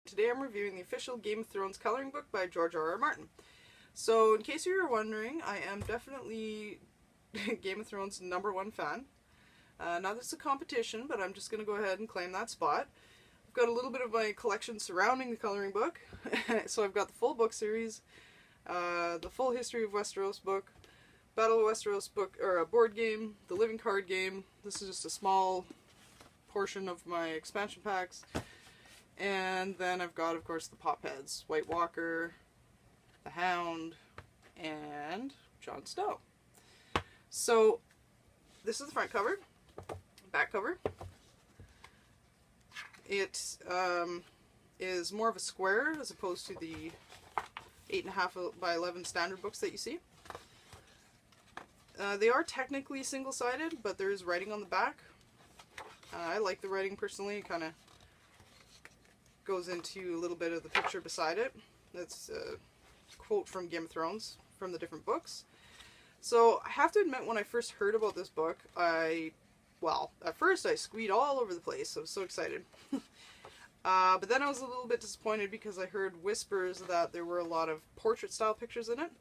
Today I'm reviewing the official Game of Thrones coloring book by George R.R. Martin. So in case you were wondering, I am definitely Game of Thrones #1 fan. Not that it's a competition, but I'm just going to go ahead and claim that spot. I've got a little bit of my collection surrounding the coloring book. So I've got the full book series, the full History of Westeros book, Battle of Westeros book, or a board game, the living card game. This is just a small portion of my expansion packs. And then I've got, of course, the pop heads, White Walker, the Hound, and Jon Snow. So this is the front cover, back cover. It is more of a square as opposed to the 8.5 by 11 standard books that you see. They are technically single-sided, but there is writing on the back. I like the writing personally. It kind of goes into a little bit of the picture beside it. That's a quote from Game of Thrones from the different books. So I have to admit, when I first heard about this book, at first I squeed all over the place. I was so excited. But then I was a little bit disappointed because I heard whispers that there were a lot of portrait style pictures in it.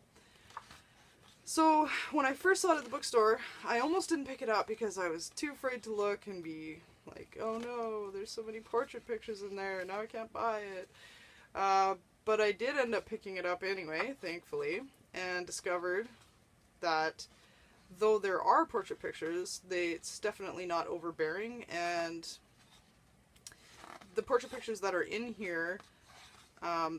So when I first saw it at the bookstore, I almost didn't pick it up because I was too afraid to look and be like, oh no, there's so many portrait pictures in there, now I can't buy it. But I did end up picking it up anyway, thankfully, and discovered that though there are portrait pictures, it's definitely not overbearing, and the portrait pictures that are in here,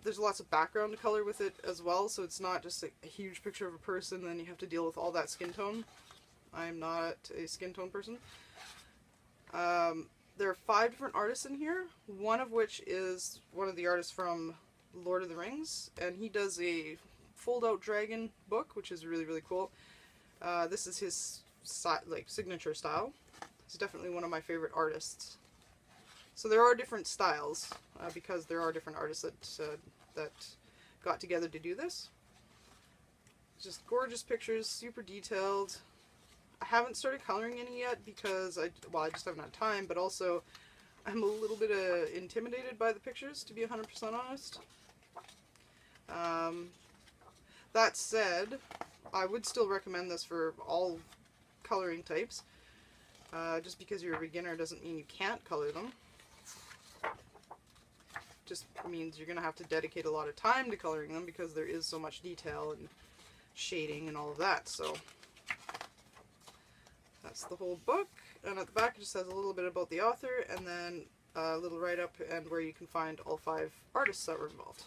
there's lots of background to color with it as well, so it's not just a huge picture of a person, then you have to deal with all that skin tone. I'm not a skin tone person. There are 5 different artists in here, one of which is one of the artists from Lord of the Rings, and he does a fold-out dragon book, which is really, really cool. This is his signature style. He's definitely one of my favorite artists. So there are different styles, because there are different artists that got together to do this. Just gorgeous pictures, super detailed. I haven't started coloring any yet because I just haven't had time, but also I'm a little bit intimidated by the pictures, to be 100% honest. That said, I would still recommend this for all coloring types. Just because you're a beginner doesn't mean you can't color them. Just means you're going to have to dedicate a lot of time to coloring them because there is so much detail and shading and all of that. So that's the whole book, and at the back it just says a little bit about the author and then a little write-up and where you can find all 5 artists that were involved.